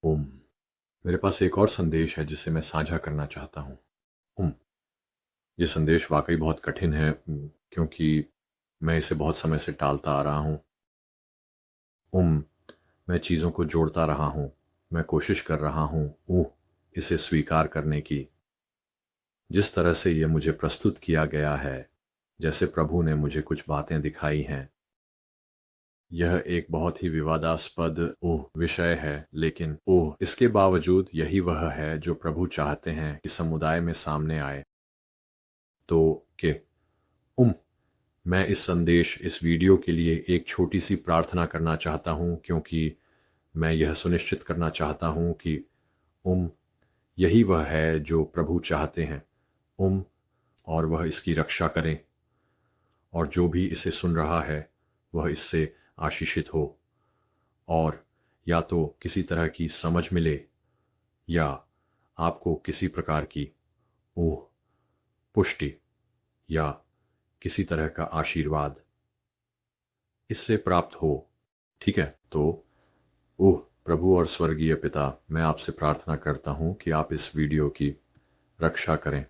ओम। मेरे पास एक और संदेश है जिसे मैं साझा करना चाहता हूँ। ओम। ये संदेश वाकई बहुत कठिन है, क्योंकि मैं इसे बहुत समय से टालता आ रहा हूँ। ओम। मैं चीज़ों को जोड़ता रहा हूँ। मैं कोशिश कर रहा हूँ इसे स्वीकार करने की। जिस तरह से ये मुझे प्रस्तुत किया गया है, जैसे प्रभु ने मुझे कुछ बातें दिखाई हैं, यह एक बहुत ही विवादास्पद विषय है, लेकिन इसके बावजूद यही वह है जो प्रभु चाहते हैं कि समुदाय में सामने आए। तो के उम मैं इस वीडियो के लिए एक छोटी सी प्रार्थना करना चाहता हूँ, क्योंकि मैं यह सुनिश्चित करना चाहता हूँ कि उम यही वह है जो प्रभु चाहते हैं। उम और वह इसकी रक्षा करें, और जो भी इसे सुन रहा है वह इससे आशीषित हो, और या तो किसी तरह की समझ मिले, या आपको किसी प्रकार की ओह पुष्टि या किसी तरह का आशीर्वाद इससे प्राप्त हो। ठीक है, तो प्रभु और स्वर्गीय पिता, मैं आपसे प्रार्थना करता हूँ कि आप इस वीडियो की रक्षा करें,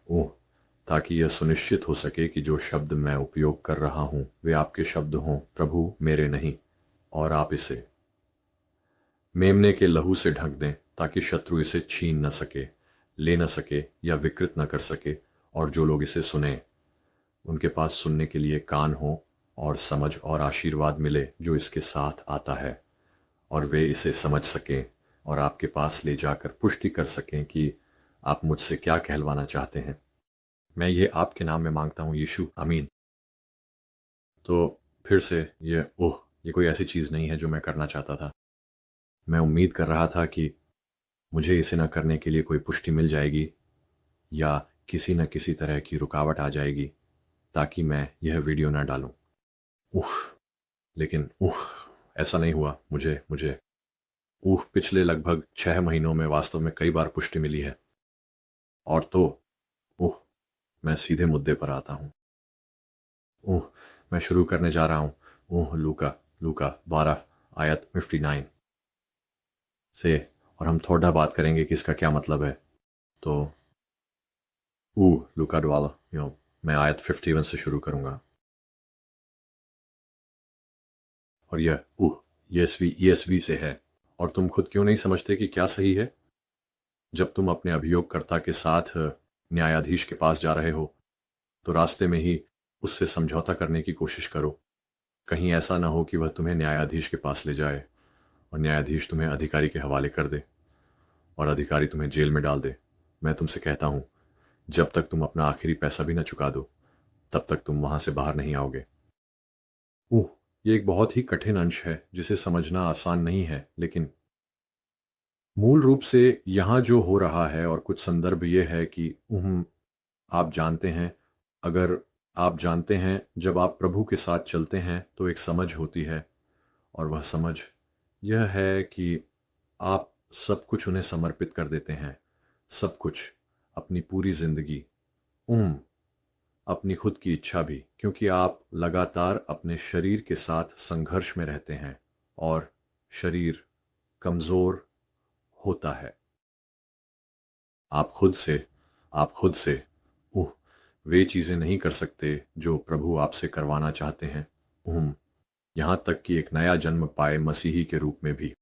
ताकि यह सुनिश्चित हो सके कि जो शब्द मैं उपयोग कर रहा हूँ वे आपके शब्द हों, प्रभु, मेरे नहीं। और आप इसे मेमने के लहू से ढक दें, ताकि शत्रु इसे छीन न सके, ले न सके या विकृत न कर सके, और जो लोग इसे सुने उनके पास सुनने के लिए कान हो, और समझ और आशीर्वाद मिले जो इसके साथ आता है, और वे इसे समझ सकें और आपके पास ले जाकर पुष्टि कर सकें कि आप मुझसे क्या कहलवाना चाहते हैं। मैं ये आपके नाम में मांगता हूँ यीशु, आमीन। तो फिर से ये कोई ऐसी चीज़ नहीं है जो मैं करना चाहता था। मैं उम्मीद कर रहा था कि मुझे इसे न करने के लिए कोई पुष्टि मिल जाएगी, या किसी न किसी तरह की रुकावट आ जाएगी ताकि मैं यह वीडियो न डालूं। उह लेकिन ऐसा नहीं हुआ। मुझे मुझे पिछले लगभग 6 महीनों में वास्तव में कई बार पुष्टि मिली है। और तो उह मैं सीधे मुद्दे पर आता हूँ। मैं शुरू करने जा रहा हूँ लूका लूका 12 आयत 59 से, और हम थोड़ा बात करेंगे कि इसका क्या मतलब है। तो लूका वाला मैं आयत 51 से शुरू करूंगा। और यह ESV से है। और तुम खुद क्यों नहीं समझते कि क्या सही है? जब तुम अपने अभियोगकर्ता के साथ न्यायाधीश के पास जा रहे हो, तो रास्ते में ही उससे समझौता करने की कोशिश करो। कहीं ऐसा ना हो कि वह तुम्हें न्यायाधीश के पास ले जाए, और न्यायाधीश तुम्हें अधिकारी के हवाले कर दे, और अधिकारी तुम्हें जेल में डाल दे। मैं तुमसे कहता हूं, जब तक तुम अपना आखिरी पैसा भी न चुका दो, तब तक तुम वहां से बाहर नहीं आओगे। ये एक बहुत ही कठिन अंश है जिसे समझना आसान नहीं है, लेकिन मूल रूप से यहाँ जो हो रहा है, और कुछ संदर्भ ये है कि आप जानते हैं, अगर आप जानते हैं, जब आप प्रभु के साथ चलते हैं तो एक समझ होती है, और वह समझ यह है कि आप सब कुछ उन्हें समर्पित कर देते हैं। सब कुछ, अपनी पूरी जिंदगी, अपनी खुद की इच्छा भी, क्योंकि आप लगातार अपने शरीर के साथ संघर्ष में रहते हैं, और शरीर कमजोर होता है। आप खुद से उह वे चीजें नहीं कर सकते जो प्रभु आपसे करवाना चाहते हैं। यहां तक कि एक नया जन्म पाए मसीही के रूप में भी।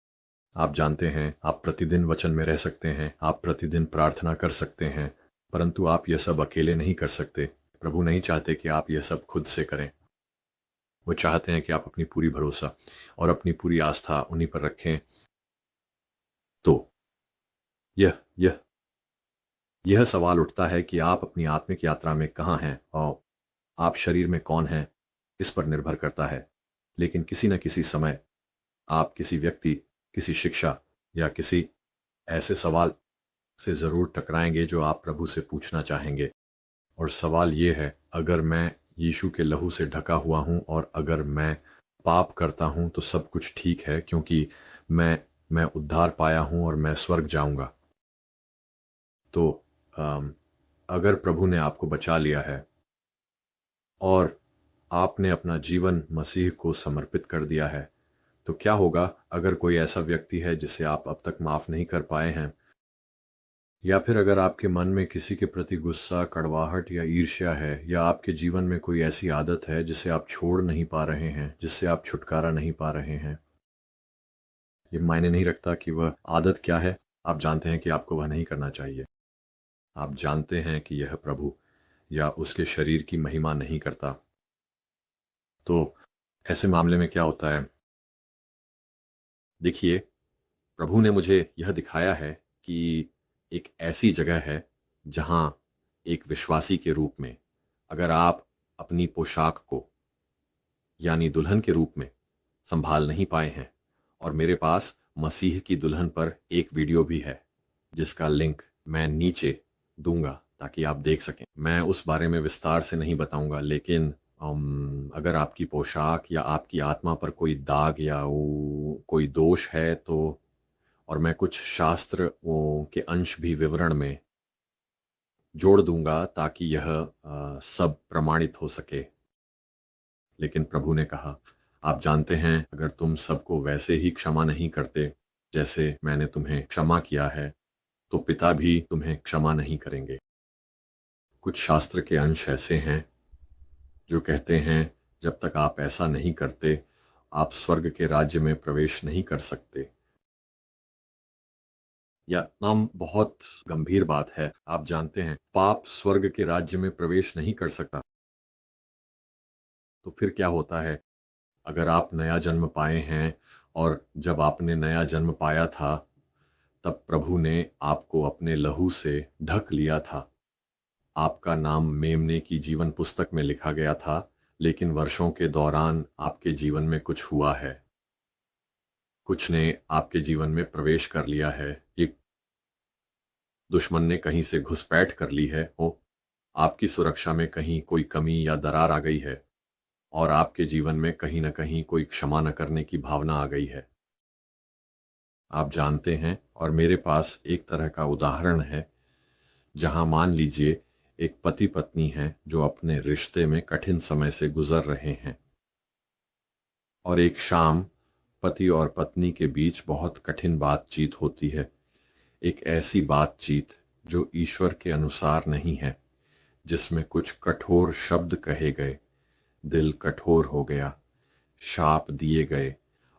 आप जानते हैं, आप प्रतिदिन वचन में रह सकते हैं, आप प्रतिदिन प्रार्थना कर सकते हैं, परंतु आप यह सब अकेले नहीं कर सकते। प्रभु नहीं चाहते कि आप यह सब खुद से करें। वो चाहते हैं कि आप अपनी पूरी भरोसा और अपनी पूरी आस्था उन्हीं पर रखें। तो यह यह यह सवाल उठता है कि आप अपनी आत्मिक यात्रा में कहाँ हैं, और आप शरीर में कौन हैं, इस पर निर्भर करता है। लेकिन किसी न किसी समय आप किसी व्यक्ति, किसी शिक्षा, या किसी ऐसे सवाल से जरूर टकराएंगे जो आप प्रभु से पूछना चाहेंगे। और सवाल ये है, अगर मैं यीशु के लहू से ढका हुआ हूं, और अगर मैं पाप करता हूं, तो सब कुछ ठीक है, क्योंकि मैं उद्धार पाया हूं और मैं स्वर्ग जाऊंगा। तो अगर प्रभु ने आपको बचा लिया है, और आपने अपना जीवन मसीह को समर्पित कर दिया है, तो क्या होगा अगर कोई ऐसा व्यक्ति है जिसे आप अब तक माफ नहीं कर पाए हैं, या फिर अगर आपके मन में किसी के प्रति गुस्सा, कड़वाहट या ईर्ष्या है, या आपके जीवन में कोई ऐसी आदत है जिसे आप छोड़ नहीं पा रहे हैं, जिससे आप छुटकारा नहीं पा रहे हैं। ये मायने नहीं रखता कि वह आदत क्या है, आप जानते हैं कि आपको वह नहीं करना चाहिए। आप जानते हैं कि यह प्रभु या उसके शरीर की महिमा नहीं करता। तो ऐसे मामले में क्या होता है, देखिए, प्रभु ने मुझे यह दिखाया है कि एक ऐसी जगह है जहां एक विश्वासी के रूप में अगर आप अपनी पोशाक को, यानी दुल्हन के रूप में, संभाल नहीं पाए हैं, और मेरे पास मसीह की दुल्हन पर एक वीडियो भी है जिसका लिंक मैं नीचे दूंगा ताकि आप देख सकें। मैं उस बारे में विस्तार से नहीं बताऊंगा, लेकिन अगर आपकी पोशाक या आपकी आत्मा पर कोई दाग या कोई दोष है तो, और मैं कुछ शास्त्र के अंश भी विवरण में जोड़ दूंगा ताकि यह सब प्रमाणित हो सके। लेकिन प्रभु ने कहा, आप जानते हैं अगर तुम सबको वैसे ही क्षमा नहीं करते जैसे मैंने तुम्हें क्षमा किया है, तो पिता भी तुम्हें क्षमा नहीं करेंगे। कुछ शास्त्र के अंश ऐसे हैं जो कहते हैं जब तक आप ऐसा नहीं करते, आप स्वर्ग के राज्य में प्रवेश नहीं कर सकते। या नाम बहुत गंभीर बात है, आप जानते हैं पाप स्वर्ग के राज्य में प्रवेश नहीं कर सकता। तो फिर क्या होता है, अगर आप नया जन्म पाए हैं, और जब आपने नया जन्म पाया था तब प्रभु ने आपको अपने लहू से ढक लिया था। आपका नाम मेमने की जीवन पुस्तक में लिखा गया था, लेकिन वर्षों के दौरान आपके जीवन में कुछ हुआ है, कुछ ने आपके जीवन में प्रवेश कर लिया है। ये दुश्मन ने कहीं से घुसपैठ कर ली है हो, आपकी सुरक्षा में कहीं कोई कमी या दरार आ गई है, और आपके जीवन में कहीं न कहीं कोई क्षमा न करने की भावना आ गई है। आप जानते हैं, और मेरे पास एक तरह का उदाहरण है जहां मान लीजिए एक पति पत्नी है जो अपने रिश्ते में कठिन समय से गुजर रहे हैं, और एक शाम पति और पत्नी के बीच बहुत कठिन बातचीत होती है। एक ऐसी बातचीत जो ईश्वर के अनुसार नहीं है, जिसमें कुछ कठोर शब्द कहे गए, दिल कठोर हो गया, शाप दिए गए,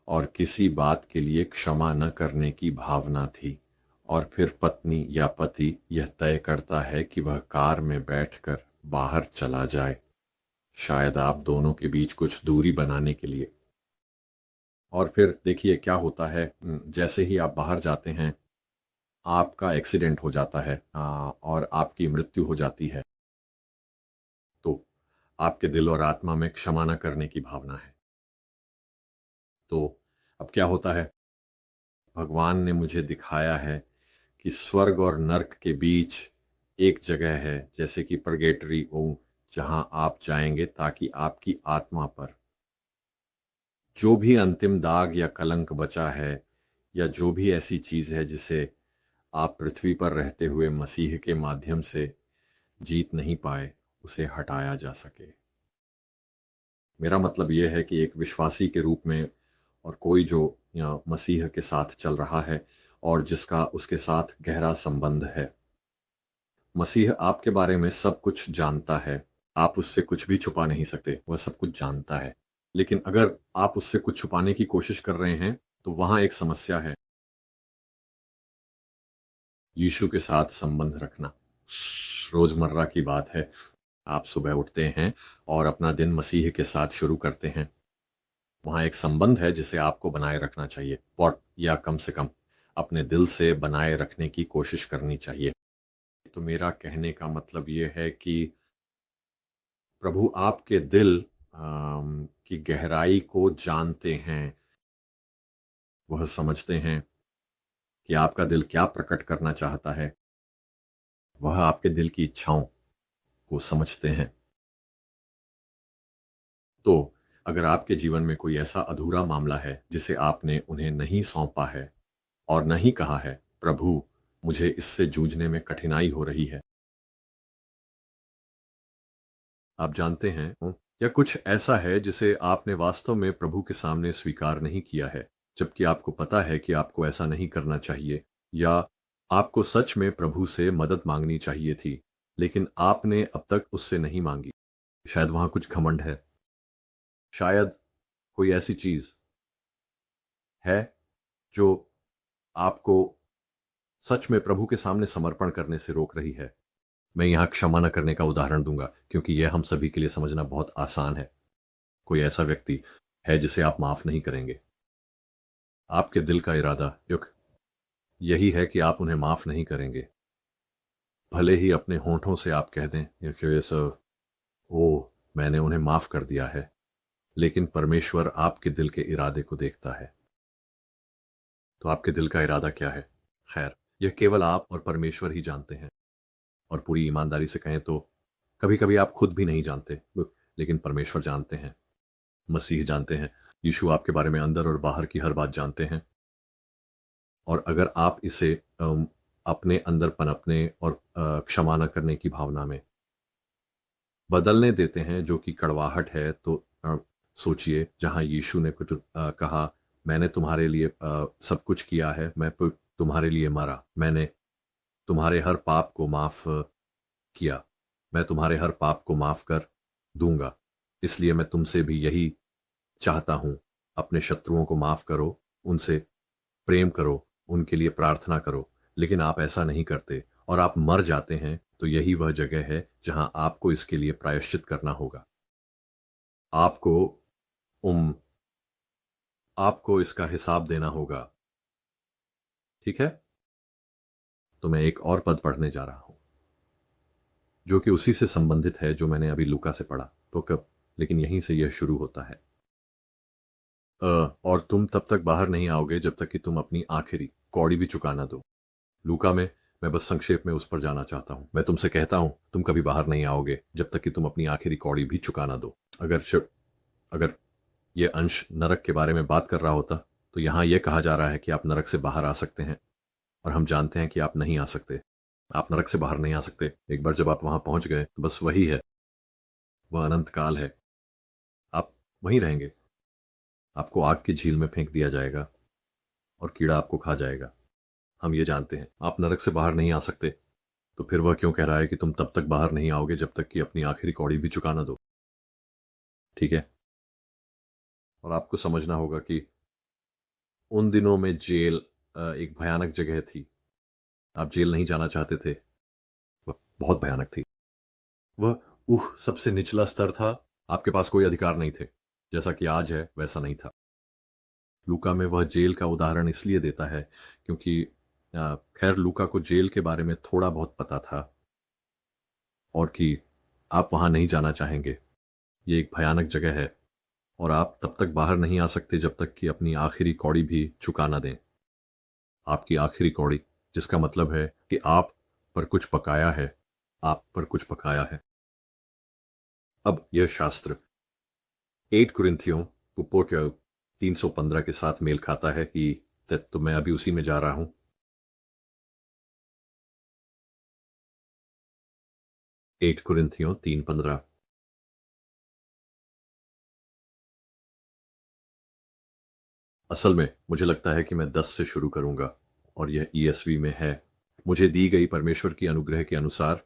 और किसी बात के लिए क्षमा न करने की भावना थी। और फिर पत्नी या पति यह तय करता है कि वह कार में बैठकर बाहर चला जाए, शायद आप दोनों के बीच कुछ दूरी बनाने के लिए। और फिर देखिए क्या होता है, जैसे ही आप बाहर जाते हैं आपका एक्सीडेंट हो जाता है, और आपकी मृत्यु हो जाती है। तो आपके दिल और आत्मा में क्षमा न करने की भावना है। तो अब क्या होता है, भगवान ने मुझे दिखाया है कि स्वर्ग और नर्क के बीच एक जगह है, जैसे कि परगेटरी ओ, जहां आप जाएंगे ताकि आपकी आत्मा पर जो भी अंतिम दाग या कलंक बचा है, या जो भी ऐसी चीज है जिसे आप पृथ्वी पर रहते हुए मसीह के माध्यम से जीत नहीं पाए, उसे हटाया जा सके। मेरा मतलब यह है कि एक विश्वासी के रूप में, और कोई जो या मसीह के साथ चल रहा है और जिसका उसके साथ गहरा संबंध है, मसीह आपके बारे में सब कुछ जानता है। आप उससे कुछ भी छुपा नहीं सकते, वह सब कुछ जानता है। लेकिन अगर आप उससे कुछ छुपाने की कोशिश कर रहे हैं तो वहां एक समस्या है। यीशु के साथ संबंध रखना रोजमर्रा की बात है। आप सुबह उठते हैं और अपना दिन मसीह के साथ शुरू करते हैं। वहां एक संबंध है जिसे आपको बनाए रखना चाहिए, और या कम से कम अपने दिल से बनाए रखने की कोशिश करनी चाहिए। तो मेरा कहने का मतलब यह है कि प्रभु आपके दिल की गहराई को जानते हैं। वह समझते हैं कि आपका दिल क्या प्रकट करना चाहता है। वह आपके दिल की इच्छाओं को समझते हैं। तो अगर आपके जीवन में कोई ऐसा अधूरा मामला है जिसे आपने उन्हें नहीं सौंपा है और नहीं कहा है, प्रभु मुझे इससे जूझने में कठिनाई हो रही है, आप जानते हैं या कुछ ऐसा है जिसे आपने वास्तव में प्रभु के सामने स्वीकार नहीं किया है, जबकि आपको पता है कि आपको ऐसा नहीं करना चाहिए, या आपको सच में प्रभु से मदद मांगनी चाहिए थी, लेकिन आपने अब तक उससे नहीं मांगी? शायद वहां कुछ घमंड है, शायद कोई ऐसी चीज है जो आपको सच में प्रभु के सामने समर्पण करने से रोक रही है। मैं यहां क्षमा न करने का उदाहरण दूंगा, क्योंकि यह हम सभी के लिए समझना बहुत आसान है। कोई ऐसा व्यक्ति है जिसे आप माफ नहीं करेंगे। आपके दिल का इरादा युक यही है कि आप उन्हें माफ नहीं करेंगे, भले ही अपने होंठों से आप कह दें ओ, मैंने उन्हें माफ कर दिया है, लेकिन परमेश्वर आपके दिल के इरादे को देखता है। तो आपके दिल का इरादा क्या है? खैर, यह केवल आप और परमेश्वर ही जानते हैं। और पूरी ईमानदारी से कहें तो कभी कभी आप खुद भी नहीं जानते, लेकिन परमेश्वर जानते हैं, मसीह जानते हैं, यीशु आपके बारे में अंदर और बाहर की हर बात जानते हैं। और अगर आप इसे अपने अंदर पनपने और क्षमा न करने की भावना में बदलने देते हैं, जो कि कड़वाहट है, तो सोचिए, जहां यीशु ने कुछ कहा, मैंने तुम्हारे लिए सब कुछ किया है, मैं तुम्हारे लिए मरा, मैंने तुम्हारे हर पाप को माफ किया, मैं तुम्हारे हर पाप को माफ कर दूंगा, इसलिए मैं तुमसे भी यही चाहता हूं, अपने शत्रुओं को माफ करो, उनसे प्रेम करो, उनके लिए प्रार्थना करो। लेकिन आप ऐसा नहीं करते और आप मर जाते हैं, तो यही वह जगह है जहां आपको इसके लिए प्रायश्चित करना होगा। आपको उम आपको इसका हिसाब देना होगा। ठीक है? तो मैं एक और पद पढ़ने जा रहा हूं, जो कि उसी से संबंधित है जो मैंने अभी लूका से पढ़ा। तो कब लेकिन यहीं से यह शुरू होता है। और तुम तब तक बाहर नहीं आओगे जब तक कि तुम अपनी आखिरी कौड़ी भी चुका ना दो। लूका में मैं बस संक्षेप में उस पर जाना चाहता हूं। मैं तुमसे कहता हूं, तुम कभी बाहर नहीं आओगे जब तक कि तुम अपनी आखिरी कौड़ी भी चुका ना दो। अगर यह अंश नरक के बारे में बात कर रहा होता, तो यहां यह कहा जा रहा है कि आप नरक से बाहर आ सकते हैं, और हम जानते हैं कि आप नहीं आ सकते। आप नरक से बाहर नहीं आ सकते। एक बार जब आप वहां पहुंच गए तो बस वही है, वह अनंत काल है। आप वहीं रहेंगे। आपको आग की झील में फेंक दिया जाएगा और कीड़ा आपको खा जाएगा। हम ये जानते हैं। आप नरक से बाहर नहीं आ सकते, तो फिर वह क्यों कह रहा है कि तुम तब तक बाहर नहीं आओगे जब तक कि अपनी आखिरी कौड़ी भी चुका ना दो? ठीक है? और आपको समझना होगा कि उन दिनों में जेल एक भयानक जगह थी। आप जेल नहीं जाना चाहते थे। वह बहुत भयानक थी। वह सबसे निचला स्तर था। आपके पास कोई अधिकार नहीं थे। जैसा कि आज है वैसा नहीं था। लूका में वह जेल का उदाहरण इसलिए देता है क्योंकि खैर, लूका को जेल के बारे में थोड़ा बहुत पता था, और कि आप वहां नहीं जाना चाहेंगे। ये एक भयानक जगह है, और आप तब तक बाहर नहीं आ सकते जब तक कि अपनी आखिरी कौड़ी भी चुका ना दें। आपकी आखिरी कौड़ी, जिसका मतलब है कि आप पर कुछ पकाया है। आप पर कुछ पकाया है। अब यह शास्त्र 8 कुरिन्थियों पुप्पो के 315 के साथ मेल खाता है कि तो मैं अभी उसी में जा रहा हूं। 8 कुरिन्थियों 3:15। असल में मुझे लगता है कि मैं 10 से शुरू करूंगा, और यह ईएसवी में है। मुझे दी गई परमेश्वर की अनुग्रह के अनुसार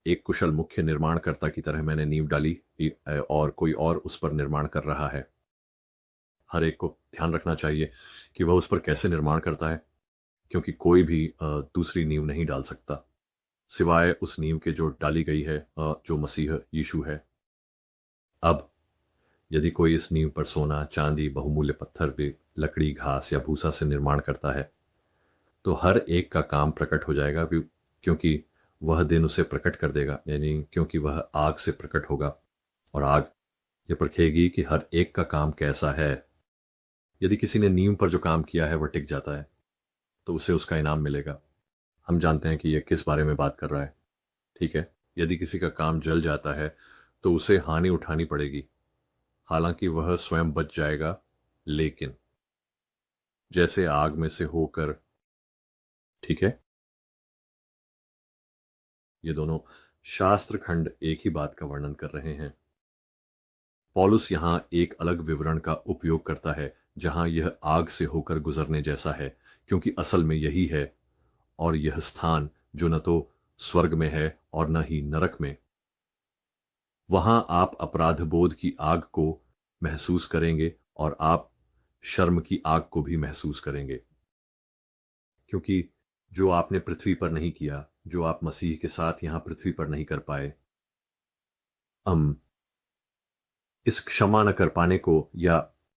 एक कुशल मुख्य निर्माणकर्ता की तरह मैंने नींव डाली, और कोई और उस पर निर्माण कर रहा है। हर एक को ध्यान रखना चाहिए कि वह उस पर कैसे निर्माण करता है, क्योंकि कोई भी दूसरी नींव नहीं डाल सकता सिवाय उस नींव के जो डाली गई है, जो मसीह यीशु है। अब यदि कोई इस नींव पर सोना, चांदी, बहुमूल्य पत्थर भी, लकड़ी, घास या भूसा से निर्माण करता है, तो हर एक का काम प्रकट हो जाएगा, क्योंकि वह दिन उसे प्रकट कर देगा, यानी क्योंकि वह आग से प्रकट होगा, और आग ये परखेगी कि हर एक का काम कैसा है। यदि किसी ने नींव पर जो काम किया है वह टिक जाता है, तो उसे उसका इनाम मिलेगा। हम जानते हैं कि यह किस बारे में बात कर रहा है। ठीक है? यदि किसी का काम जल जाता है, तो उसे हानि उठानी पड़ेगी, हालांकि वह स्वयं बच जाएगा, लेकिन जैसे आग में से होकर। ठीक है? ये दोनों शास्त्र खंड एक ही बात का वर्णन कर रहे हैं। पौलुस यहाँ एक अलग विवरण का उपयोग करता है जहाँ यह आग से होकर गुजरने जैसा है, क्योंकि असल में यही है। और यह स्थान जो न तो स्वर्ग में है और न ही नरक में, वहां आप अपराध बोध की आग को महसूस करेंगे और आप शर्म की आग को भी महसूस करेंगे, क्योंकि जो आपने पृथ्वी पर नहीं किया, जो आप मसीह के साथ यहां पृथ्वी पर नहीं कर पाए, हम इस क्षमा न कर पाने को या